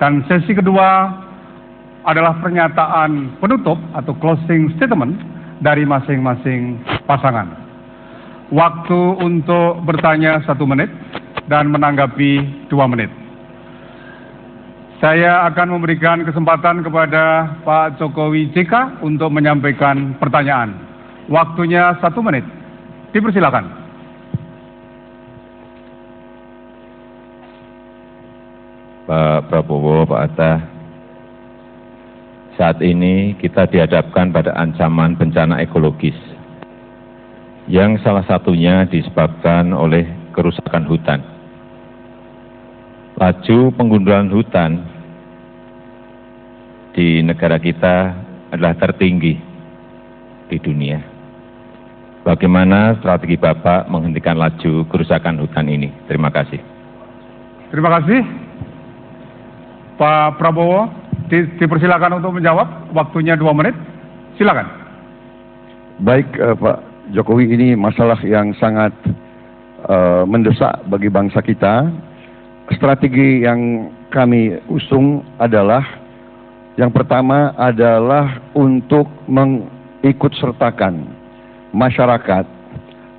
Dan sesi kedua adalah pernyataan penutup atau closing statement dari masing-masing pasangan. Waktu untuk bertanya 1 menit dan menanggapi 2 menit. Saya akan memberikan kesempatan kepada Pak Jokowi JK untuk menyampaikan pertanyaan. Waktunya 1 menit. Dipersilakan. Pak Prabowo, Pak Hatta, saat ini kita dihadapkan pada ancaman bencana ekologis yang salah satunya disebabkan oleh kerusakan hutan. Laju penggundulan hutan di negara kita adalah tertinggi di dunia. Bagaimana strategi Bapak menghentikan laju kerusakan hutan ini? Terima kasih. Terima kasih. Pak Prabowo, dipersilakan untuk menjawab. Waktunya 2 menit. Silakan. Baik, Pak Jokowi, ini masalah yang sangat mendesak bagi bangsa kita. Strategi yang kami usung adalah, yang pertama adalah untuk mengikut sertakan masyarakat,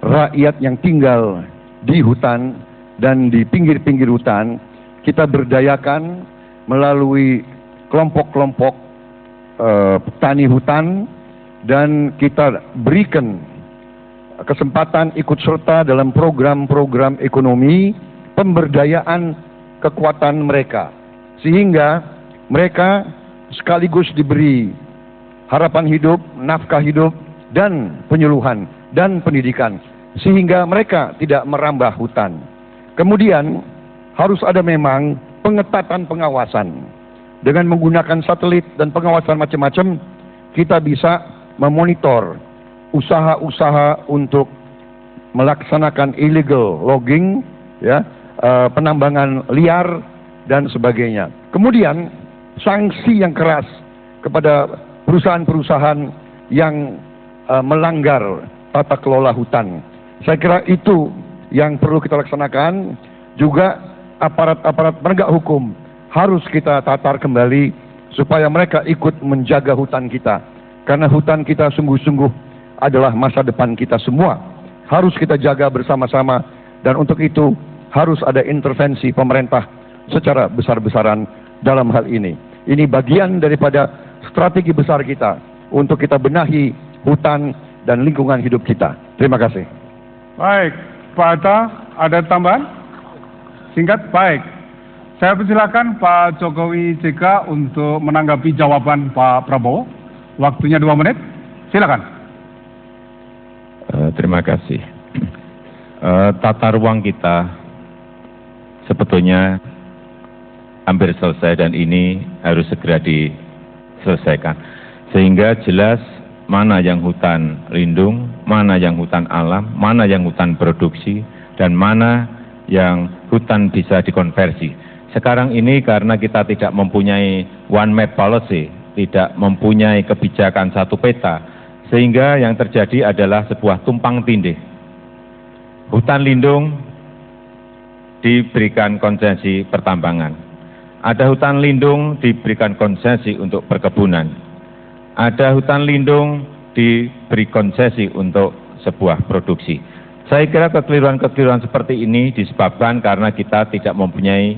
rakyat yang tinggal di hutan dan di pinggir-pinggir hutan. Kita berdayakan melalui kelompok-kelompok tani hutan, dan kita berikan kesempatan ikut serta dalam program-program ekonomi, pemberdayaan kekuatan mereka, sehingga mereka sekaligus diberi harapan hidup, nafkah hidup, dan penyuluhan dan pendidikan, sehingga mereka tidak merambah hutan. Kemudian harus ada memang pengetatan pengawasan. Dengan menggunakan satelit dan pengawasan macam-macam, kita bisa memonitor usaha-usaha untuk melaksanakan illegal logging, ya, penambangan liar dan sebagainya. Kemudian sanksi yang keras kepada perusahaan-perusahaan yang melanggar tata kelola hutan. Saya kira itu yang perlu kita laksanakan. Juga aparat-aparat penegak hukum harus kita tatar kembali supaya mereka ikut menjaga hutan kita. Karena hutan kita sungguh-sungguh adalah masa depan kita semua. Harus kita jaga bersama-sama, dan untuk itu harus ada intervensi pemerintah secara besar-besaran dalam hal ini. Ini bagian daripada strategi besar kita untuk kita benahi hutan dan lingkungan hidup kita. Terima kasih. Baik, Pak Hatta, ada tambahan? Singkat, baik. Saya persilakan Pak Jokowi JK untuk menanggapi jawaban Pak Prabowo. Waktunya 2 menit. Silakan. Terima kasih. Tata ruang kita sebetulnya hampir selesai, dan ini harus segera diselesaikan. Sehingga jelas mana yang hutan lindung, mana yang hutan alam, mana yang hutan produksi, dan mana yang hutan bisa dikonversi. Sekarang ini karena kita tidak mempunyai one map policy, tidak mempunyai kebijakan satu peta, sehingga yang terjadi adalah sebuah tumpang tindih. Hutan lindung diberikan konsesi pertambangan. Ada hutan lindung diberikan konsesi untuk perkebunan. Ada hutan lindung diberi konsesi untuk sebuah produksi. Saya kira kekeliruan-kekeliruan seperti ini disebabkan karena kita tidak mempunyai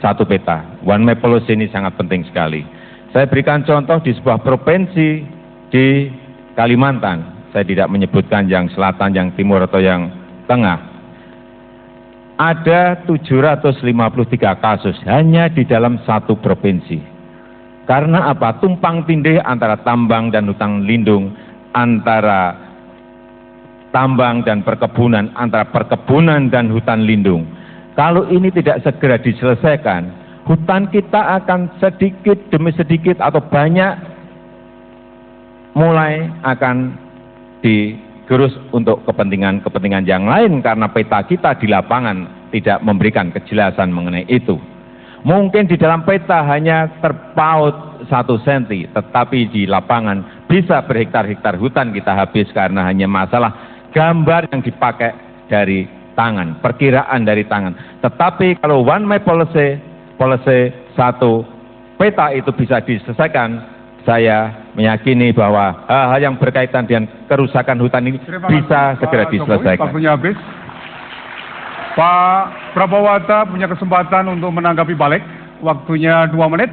satu peta. One map policy ini sangat penting sekali. Saya berikan contoh di sebuah provinsi di Kalimantan. Saya tidak menyebutkan yang selatan, yang timur, atau yang tengah. Ada 753 kasus hanya di dalam satu provinsi. Karena apa? Tumpang tindih antara tambang dan hutan lindung, antara tambang dan perkebunan, antara perkebunan dan hutan lindung. Kalau ini tidak segera diselesaikan, hutan kita akan sedikit demi sedikit atau banyak mulai akan digerus untuk kepentingan-kepentingan yang lain, karena peta kita di lapangan tidak memberikan kejelasan mengenai itu. Mungkin di dalam peta hanya terpaut 1 senti, tetapi di lapangan bisa berhektar-hektar hutan kita habis karena hanya masalah gambar yang dipakai dari tangan, perkiraan dari tangan. Tetapi kalau one map policy satu peta itu bisa diselesaikan, saya meyakini bahwa hal-hal yang berkaitan dengan kerusakan hutan ini bisa segera diselesaikan. Waktunya habis. Pak Prabowata punya kesempatan untuk menanggapi balik. Waktunya 2 menit.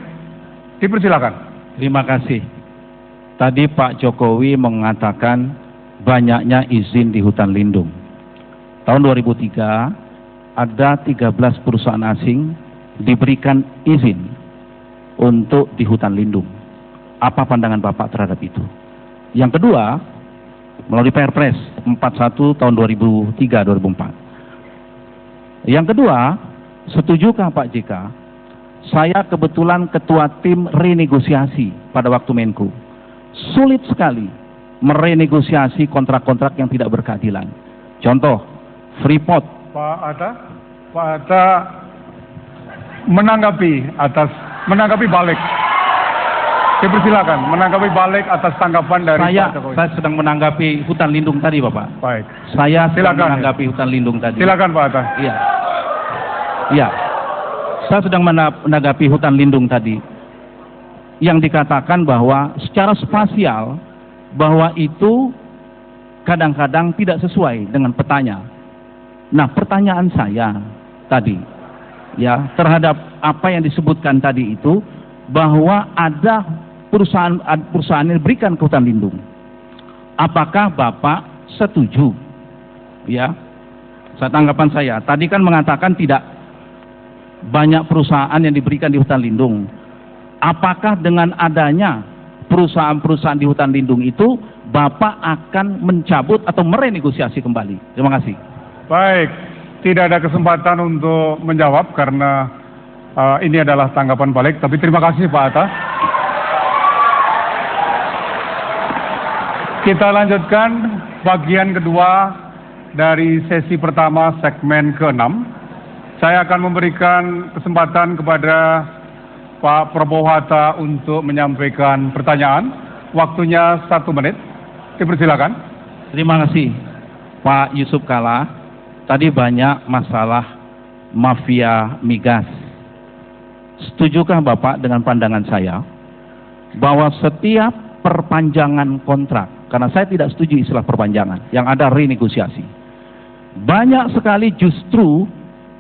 Dipersilakan. Terima kasih. Tadi Pak Jokowi mengatakan banyaknya izin di hutan lindung. Tahun 2003 ada 13 perusahaan asing diberikan izin untuk di hutan lindung. Apa pandangan Bapak terhadap itu? Yang kedua, melalui Perpres 41 tahun 2003-2004. Yang kedua, setujukah Pak JK? Saya kebetulan ketua tim renegosiasi pada waktu Menko. Sulit sekali merenegosiasi kontrak-kontrak yang tidak berkeadilan. Contoh, Freeport. Pak Atta menanggapi balik. Dipersilakan menanggapi balik atas tanggapan dari Pak Jokowi. Saya sedang menanggapi hutan lindung tadi, Bapak. Baik. Saya sedang Silakan. menanggapi hutan lindung tadi. Silakan Pak Atta. Iya. Iya. Saya sedang menanggapi hutan lindung tadi. Yang dikatakan bahwa secara spasial bahwa itu kadang-kadang tidak sesuai dengan petanya. Nah, pertanyaan saya tadi ya terhadap apa yang disebutkan tadi itu bahwa ada perusahaan yang diberikan ke hutan lindung. Apakah Bapak setuju? Ya. Tanggapan saya tadi kan mengatakan tidak banyak perusahaan yang diberikan di hutan lindung. Apakah dengan adanya perusahaan-perusahaan di hutan lindung itu Bapak akan mencabut atau merenegosiasi kembali? Terima kasih. Baik, tidak ada kesempatan untuk menjawab karena ini adalah tanggapan balik. Tapi terima kasih Pak Atta. Kita lanjutkan bagian kedua dari sesi pertama segmen ke-6. Saya akan memberikan kesempatan kepada Pak Prabowo Hatta untuk menyampaikan pertanyaan. Waktunya 1 menit. Dipersilakan. Terima kasih Pak Yusuf Kalla. Tadi banyak masalah mafia migas. Setujukah Bapak dengan pandangan saya bahwa setiap perpanjangan kontrak, karena saya tidak setuju istilah perpanjangan, yang ada renegosiasi. Banyak sekali justru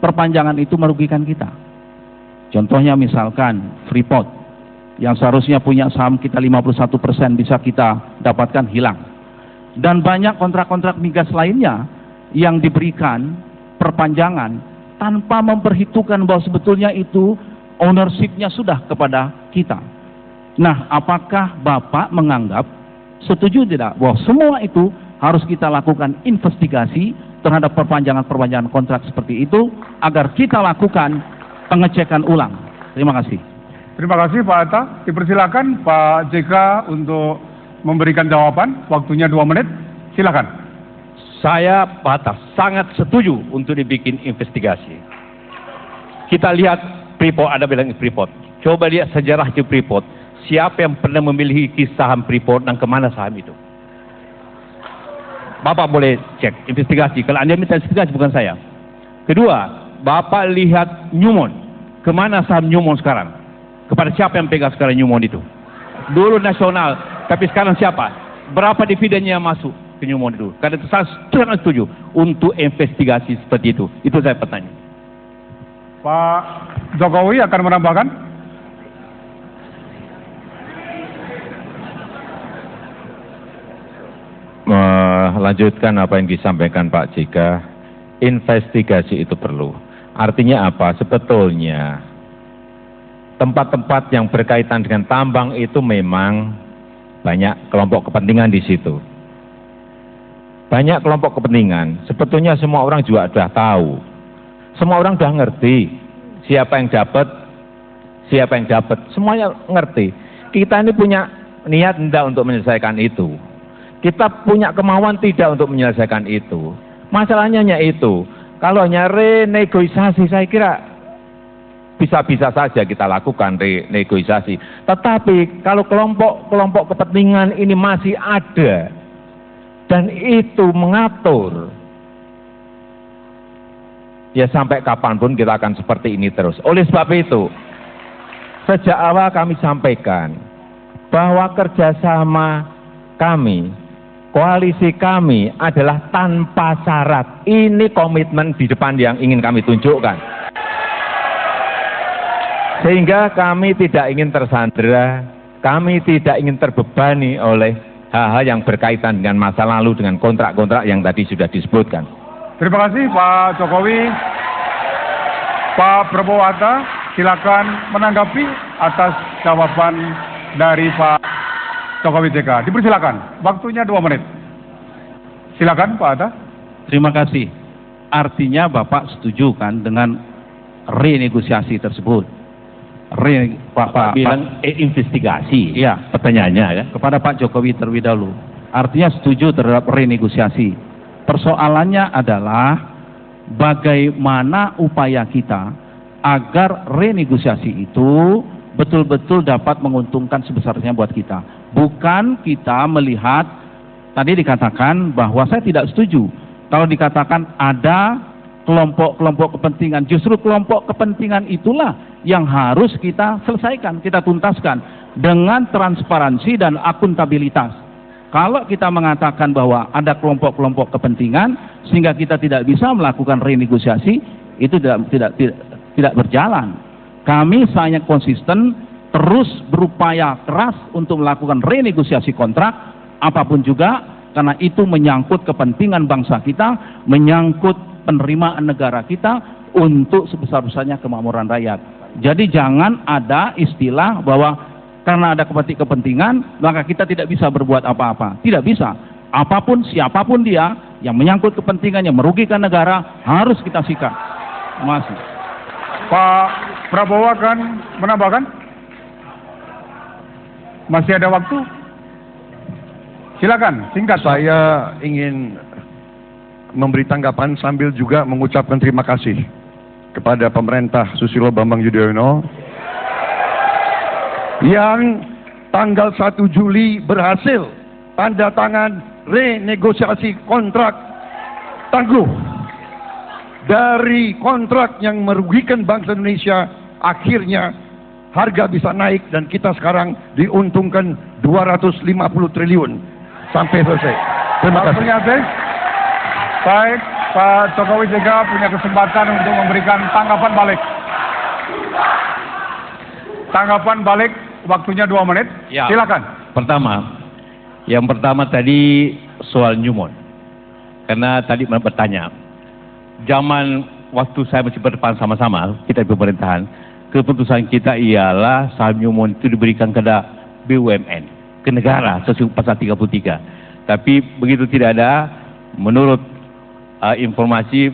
perpanjangan itu merugikan kita. Contohnya misalkan Freeport, yang seharusnya punya saham kita 51% bisa kita dapatkan hilang. Dan banyak kontrak-kontrak migas lainnya yang diberikan perpanjangan tanpa memperhitungkan bahwa sebetulnya itu ownership-nya sudah kepada kita. Nah, apakah Bapak menganggap setuju tidak bahwa semua itu harus kita lakukan investigasi terhadap perpanjangan-perpanjangan kontrak seperti itu agar kita lakukan pengecekan ulang? Terima kasih. Terima kasih Pak Atta. Dipersilakan Pak JK untuk memberikan jawaban. Waktunya 2 menit. Silakan. Saya Pak Atta sangat setuju untuk dibikin investigasi. Kita lihat Freeport, ada bilang Freeport. Coba lihat sejarah di Freeport. Siapa yang pernah memiliki saham Freeport dan kemana saham itu? Bapak boleh cek investigasi. Kalau Anda minta investigasi bukan saya. Kedua, Bapak lihat Newmont. Kemana saham Newmont sekarang? Kepada siapa yang pegang sekarang Newmont itu? Dulu nasional, tapi sekarang siapa? Berapa dividennya yang masuk ke Newmont itu? Karena itu saya sangat setuju untuk investigasi seperti itu. Itu saya bertanya. Pak Jokowi akan menambahkan. Melanjutkan apa yang disampaikan Pak JK, investigasi itu perlu. Artinya apa? Sebetulnya tempat-tempat yang berkaitan dengan tambang itu memang banyak kelompok kepentingan di situ. Banyak kelompok kepentingan. Sebetulnya semua orang juga sudah tahu. Semua orang sudah ngerti siapa yang dapat, siapa yang dapat. Semuanya ngerti. Kita ini punya niat tidak untuk menyelesaikan itu. Kita punya kemauan tidak untuk menyelesaikan itu. Masalahnya hanya itu. Kalau hanya renegosiasi, saya kira bisa-bisa saja kita lakukan renegosiasi. Tetapi kalau kelompok kepentingan ini masih ada dan itu mengatur, ya sampai kapanpun kita akan seperti ini terus. Oleh sebab itu, Sejak awal kami sampaikan bahwa kerjasama kami, koalisi kami adalah tanpa syarat. Ini komitmen di depan yang ingin kami tunjukkan. Sehingga kami tidak ingin tersandera, kami tidak ingin terbebani oleh hal-hal yang berkaitan dengan masa lalu, dengan kontrak-kontrak yang tadi sudah disebutkan. Terima kasih Pak Jokowi. Pak Prabowo Hatta, silakan menanggapi atas jawaban dari Pak Jokowi JK. Dipersilakan, waktunya 2 menit. Silakan Pak Hatta. Terima kasih. Artinya Bapak setuju kan dengan renegosiasi tersebut? Pak bilang investigasi. Iya, pertanyaannya ya. kepada Pak Jokowi terlebih dahulu. Artinya setuju terhadap renegosiasi. Persoalannya adalah bagaimana upaya kita agar renegosiasi itu betul-betul dapat menguntungkan sebesarnya buat kita. Bukan kita melihat, tadi dikatakan bahwa saya tidak setuju kalau dikatakan ada kelompok-kelompok kepentingan. Justru kelompok kepentingan itulah yang harus kita selesaikan, kita tuntaskan dengan transparansi dan akuntabilitas. Kalau kita mengatakan bahwa ada kelompok-kelompok kepentingan sehingga kita tidak bisa melakukan renegosiasi, itu tidak berjalan. Kami sangat konsisten terus berupaya keras untuk melakukan renegosiasi kontrak apapun juga, karena itu menyangkut kepentingan bangsa kita, menyangkut penerimaan negara kita untuk sebesar-besarnya kemakmuran rakyat. Jadi jangan ada istilah bahwa karena ada kepentingan maka kita tidak bisa berbuat apa-apa. Tidak bisa. Apapun, siapapun dia yang menyangkut kepentingan, yang merugikan negara, harus kita sikat. Terima kasih. Pak Prabowo akan menambahkan? Masih ada waktu? Silakan, singkat. Saya ingin memberi tanggapan sambil juga mengucapkan terima kasih kepada pemerintah Susilo Bambang Yudhoyono yang tanggal 1 Juli berhasil tanda tangan renegosiasi kontrak tangguh. Dari kontrak yang merugikan bangsa Indonesia, akhirnya harga bisa naik dan kita sekarang diuntungkan 250 triliun sampai selesai. Terima kasih. Baik, Pak Jokowi JK punya kesempatan untuk memberikan tanggapan balik. Tanggapan balik, waktunya 2 menit. Ya. Silakan. Yang pertama tadi soal Newmont. Karena tadi bertanya, zaman waktu saya masih berdepan sama-sama, kita di pemerintahan, keputusan kita ialah saham Newmont itu diberikan kepada BUMN, ke negara, sesuai pasal 33. Tapi begitu tidak ada, menurut informasi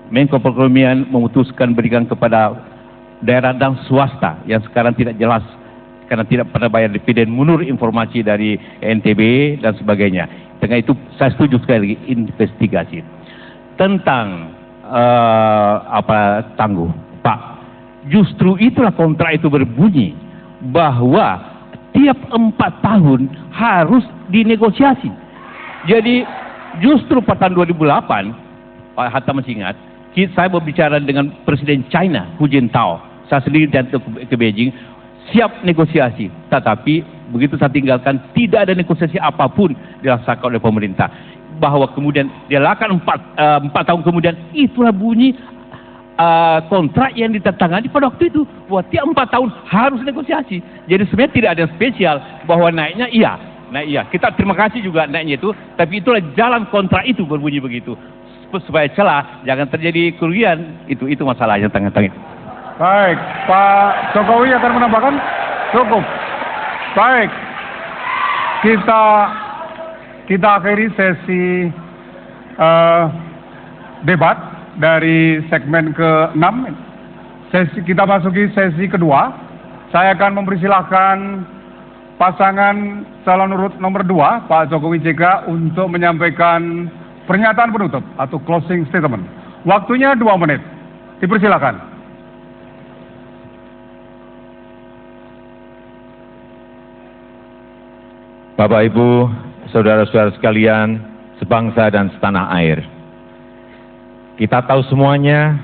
Menko Perekonomian memutuskan berikan kepada daerah dan swasta yang sekarang tidak jelas karena tidak pernah bayar dividen menurut informasi dari NTB dan sebagainya. Dengan itu saya setuju sekali lagi investigasi tentang tangguh, Pak. Justru itulah kontrak itu berbunyi bahwa tiap 4 tahun harus dinegosiasi. Jadi justru pada tahun 2008, Pak Hatta masih ingat, saya berbicara dengan Presiden China, Hu Jintao. Saya sendiri datang ke Beijing, siap negosiasi. Tetapi begitu saya tinggalkan, tidak ada negosiasi apapun dirasakan oleh pemerintah. Bahwa kemudian dilakukan 4 tahun kemudian, itulah bunyi kontrak yang ditandatangani pada waktu itu. Bahwa tiap 4 tahun harus negosiasi. Jadi sebenarnya tidak ada yang spesial bahwa naiknya iya. Nah iya, kita terima kasih juga naiknya itu, tapi itulah jalan kontrak itu berbunyi begitu. Supaya celah, jangan terjadi kerugian, itu masalahnya tengah-tengah. Baik, Pak Jokowi akan menambahkan? Cukup. Baik, kita akhiri sesi debat dari segmen ke-6. Kita masuki sesi kedua. Saya akan mempersilahkan pasangan calon urut nomor 2, Pak Jokowi JK, untuk menyampaikan pernyataan penutup atau closing statement. Waktunya 2 menit. Dipersilakan. Bapak Ibu, saudara-saudara sekalian, sebangsa dan setanah air. Kita tahu semuanya,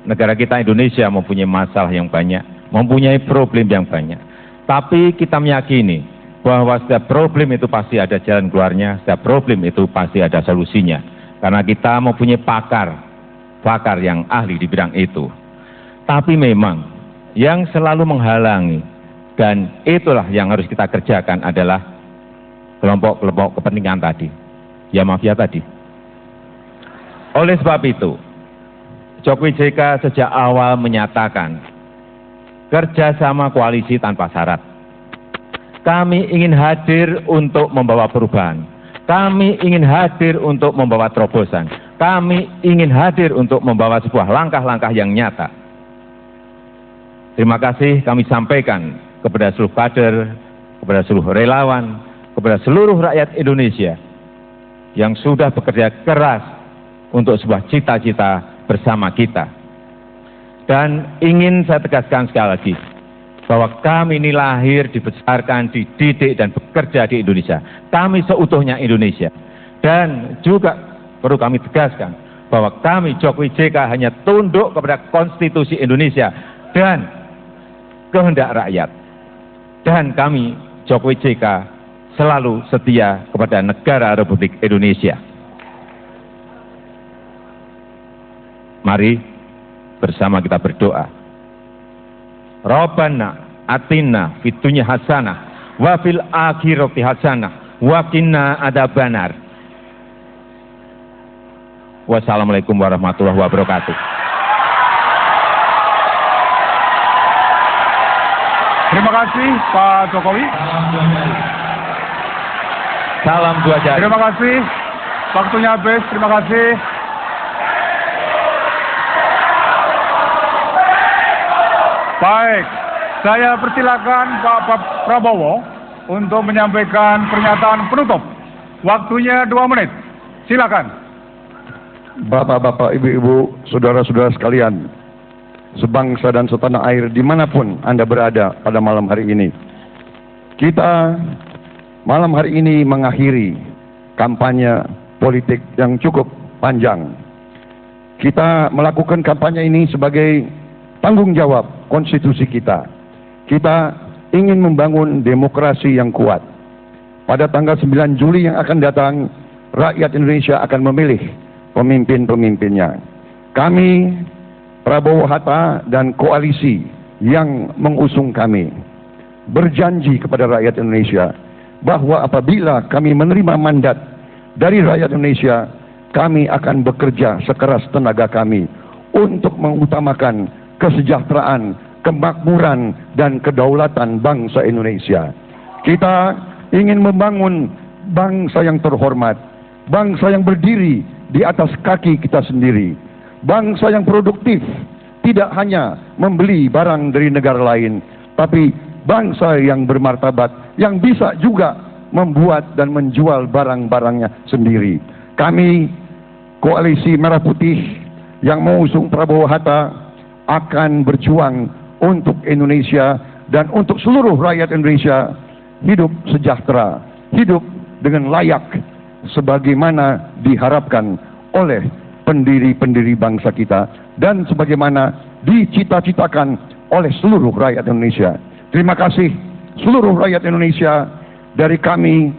negara kita Indonesia mempunyai masalah yang banyak, mempunyai problem yang banyak. Tapi kita meyakini bahwa setiap problem itu pasti ada jalan keluarnya, setiap problem itu pasti ada solusinya. Karena kita mempunyai pakar yang ahli di bidang itu. Tapi memang yang selalu menghalangi, dan itulah yang harus kita kerjakan adalah kelompok-kelompok kepentingan tadi, ya mafia tadi. Oleh sebab itu, Jokowi JK sejak awal menyatakan kerjasama koalisi tanpa syarat. Kami ingin hadir untuk membawa perubahan. Kami ingin hadir untuk membawa terobosan. Kami ingin hadir untuk membawa sebuah langkah-langkah yang nyata. Terima kasih kami sampaikan kepada seluruh kader, kepada seluruh relawan, kepada seluruh rakyat Indonesia yang sudah bekerja keras untuk sebuah cita-cita bersama kita. Dan ingin saya tegaskan sekali lagi, bahwa kami ini lahir, dibesarkan, dididik, dan bekerja di Indonesia. Kami seutuhnya Indonesia. Dan juga perlu kami tegaskan, bahwa kami Jokowi JK hanya tunduk kepada konstitusi Indonesia dan kehendak rakyat. Dan kami Jokowi JK selalu setia kepada negara Republik Indonesia. Mari bersama kita berdoa. Rabbana atina fid dunya hasanah wa fil akhirati hasanah wa qina adzabannar. Wassalamualaikum warahmatullahi wabarakatuh. Terima kasih Pak Jokowi. Salam dua jari. Terima kasih. Waktunya habis. Terima kasih. Baik, saya persilakan Pak Prabowo untuk menyampaikan pernyataan penutup. Waktunya 2 menit. Silakan. Bapak-bapak, ibu-ibu, saudara-saudara sekalian, sebangsa dan setanah air dimanapun Anda berada pada malam hari ini. Kita malam hari ini mengakhiri kampanye politik yang cukup panjang. Kita melakukan kampanye ini sebagai tanggung jawab konstitusi kita. Kita ingin membangun demokrasi yang kuat. Pada tanggal 9 Juli yang akan datang, rakyat Indonesia akan memilih pemimpin-pemimpinnya. Kami, Prabowo Hatta dan koalisi yang mengusung kami, berjanji kepada rakyat Indonesia bahwa apabila kami menerima mandat dari rakyat Indonesia, kami akan bekerja sekeras tenaga kami untuk mengutamakan kesejahteraan, kemakmuran, dan kedaulatan bangsa Indonesia. Kita ingin membangun bangsa yang terhormat, bangsa yang berdiri di atas kaki kita sendiri, bangsa yang produktif, tidak hanya membeli barang dari negara lain, tapi bangsa yang bermartabat, yang bisa juga membuat dan menjual barang-barangnya sendiri. Kami, Koalisi Merah Putih yang mengusung Prabowo Hatta, akan berjuang untuk Indonesia dan untuk seluruh rakyat Indonesia hidup sejahtera, hidup dengan layak sebagaimana diharapkan oleh pendiri-pendiri bangsa kita dan sebagaimana dicita-citakan oleh seluruh rakyat Indonesia. Terima kasih seluruh rakyat Indonesia. Dari kami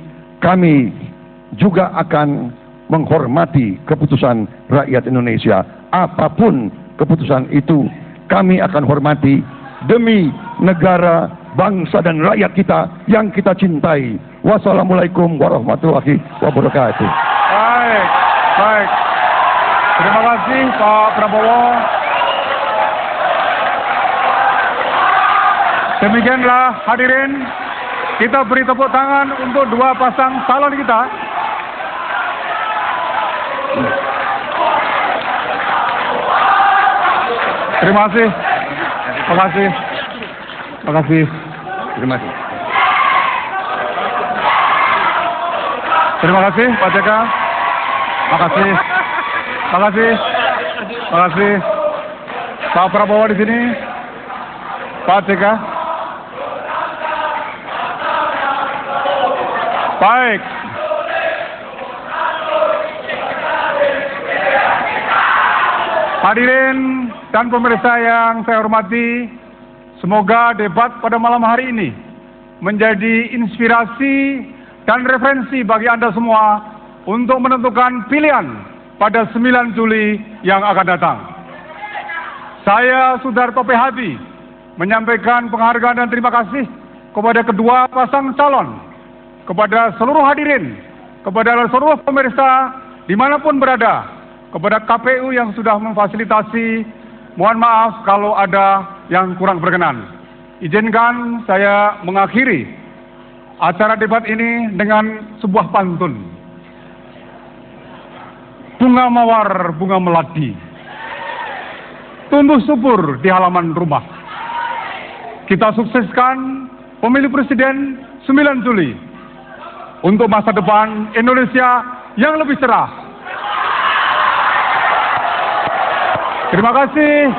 juga akan menghormati keputusan rakyat Indonesia. Apapun keputusan itu kami akan hormati demi negara, bangsa dan rakyat kita yang kita cintai. Wassalamualaikum warahmatullahi wabarakatuh. Baik. Terima kasih Pak Prabowo. Demikianlah hadirin, kita beri tepuk tangan untuk 2 pasang calon kita. Terima kasih. Terima kasih. Terima kasih. Terima kasih. Terima kasih Pak JK. Terima kasih. Terima kasih. Terima kasih. Pak Prabowo di sini. Pak JK. Baik. Hadirin dan pemirsa yang saya hormati, Semoga debat pada malam hari ini menjadi inspirasi dan referensi bagi Anda semua untuk menentukan pilihan pada 9 Juli yang akan datang. Saya Sudarto P. Hadi menyampaikan penghargaan dan terima kasih kepada kedua pasang calon, kepada seluruh hadirin, kepada seluruh pemirsa dimanapun berada, kepada KPU yang sudah memfasilitasi. Mohon maaf kalau ada yang kurang berkenan. Izinkan saya mengakhiri acara debat ini dengan sebuah pantun. Bunga mawar, bunga melati, tumbuh subur di halaman rumah. Kita sukseskan pemilu presiden 9 Juli untuk masa depan Indonesia yang lebih cerah. Terima kasih.